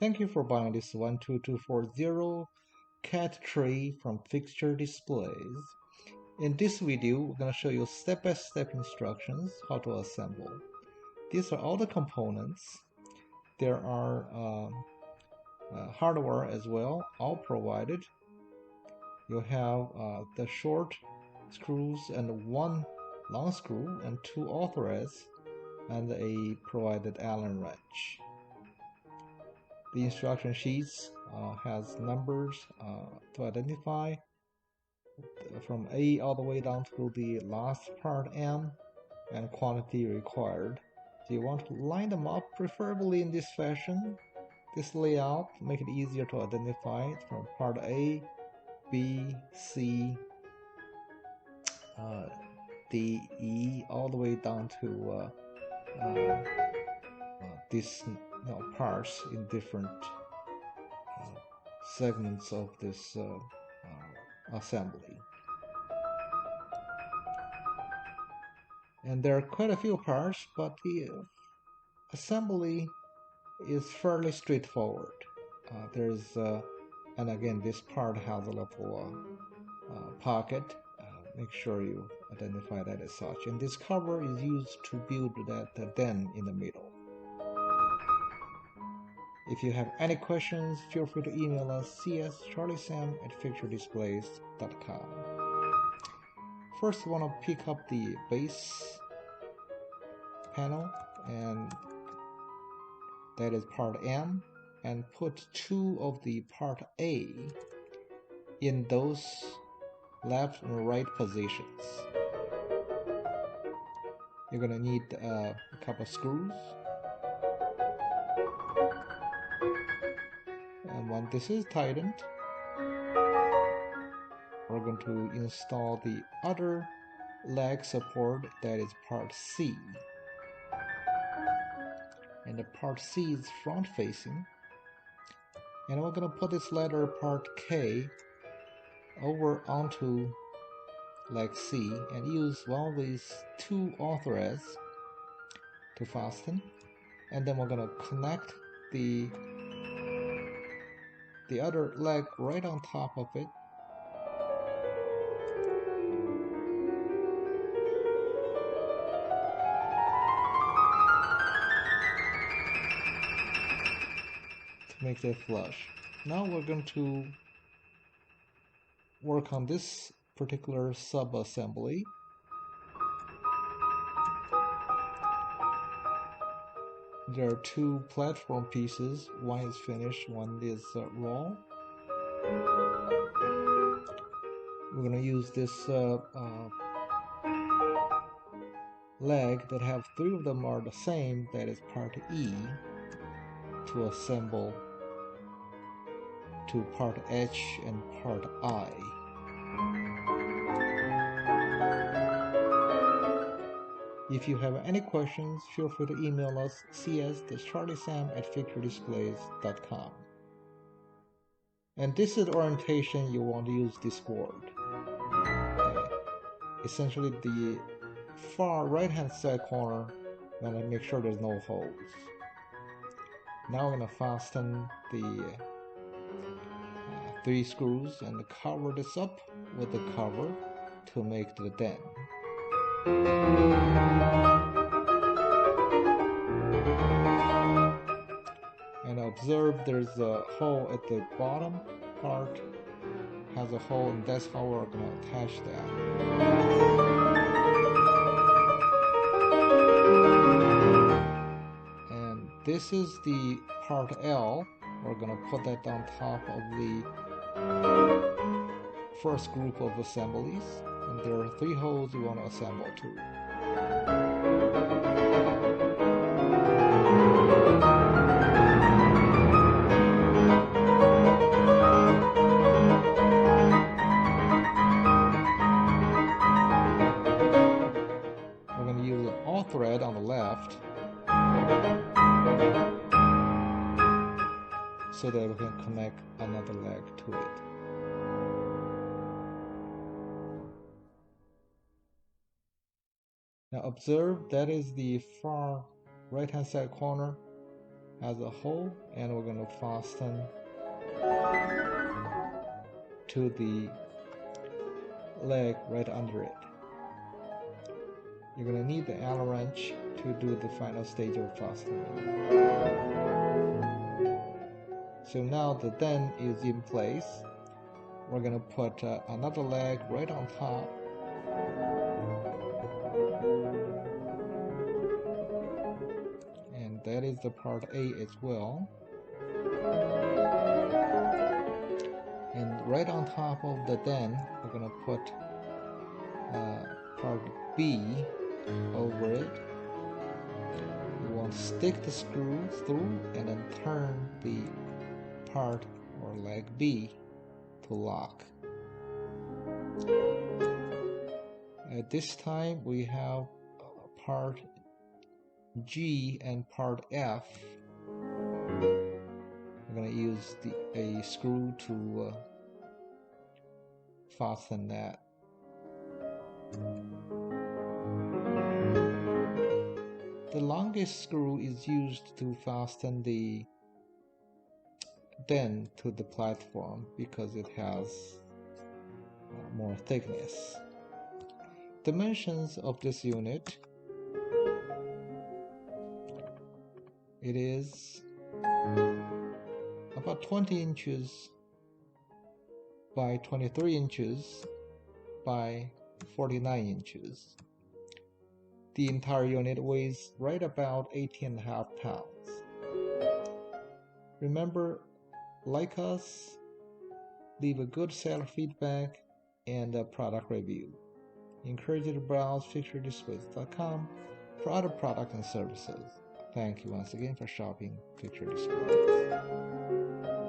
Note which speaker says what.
Speaker 1: Thank you for buying this 12240 cat tray from Fixture Displays. In this video, we're going to show you step-by-step instructions how to assemble. These are all the components. There are hardware as well, all provided. You have the short screws and one long screw and two authorities and a provided Allen wrench. The instruction sheets has numbers to identify from A all the way down to the last part M and quantity required. So you want to line them up, preferably in this fashion. This layout make it easier to identify it from part A, B, C, D, E, all the way down to these parts in different segments of this assembly. And there are quite a few parts, but the assembly is fairly straightforward. And again, this part has a little pocket. Make sure you identify that as such. And this cover is used to build that dent in the middle. If you have any questions, feel free to email us cscharliesam@fixturedisplays.com. First, you want to pick up the base panel, and that is part M, and put two of the part A in those left and right positions. You're going to need a couple of screws. And when this is tightened, we're going to install the other leg support, that is part C. And the part C is front facing. And we're going to put this letter part K over onto leg C and use one of these two authorities to fasten. And then we're going to connect the other leg right on top of it. To make that flush. Now we're going to work on this particular sub-assembly. There are two platform pieces. One is finished, one is raw. We're going to use this leg that have three of them are the same, that is part E, to assemble to part H and part I. If you have any questions, feel free to email us cs.charliesam@fixturedisplays.com. And this is orientation you want to use this board. Essentially the far right hand side corner, I'm going to make sure there's no holes. Now I'm going to fasten the 3 screws and cover this up with the cover to make the dent. And observe there's a hole at the bottom part, has a hole, and that's how we're going to attach that. And this is the part L. We're going to put that on top of the first group of assemblies, and there are 3 holes you want to assemble to. We're going to use an all thread on the left so that we can connect another leg to it. Now observe that is the far right hand side corner as a whole, and we're going to fasten to the leg right under it. You're going to need the Allen wrench to do the final stage of fastening. So now the den is in place. We're going to put another leg right on top. And that is the part A as well. And right on top of the den, we're going to put part B over it. You want to stick the screw through and then turn the part or leg B to lock. At this time we have part G and part F. I'm going to use a screw to fasten that. The longest screw is used to fasten the den to the platform because it has more thickness. Dimensions of this unit: it is about 20 inches by 23 inches by 49 inches. The entire unit weighs right about 18.5 pounds. Remember, like us, leave a good seller feedback and a product review. Encourage you to browse fixturedisplays.com for other products and services. Thank you once again for shopping Fixture Displays.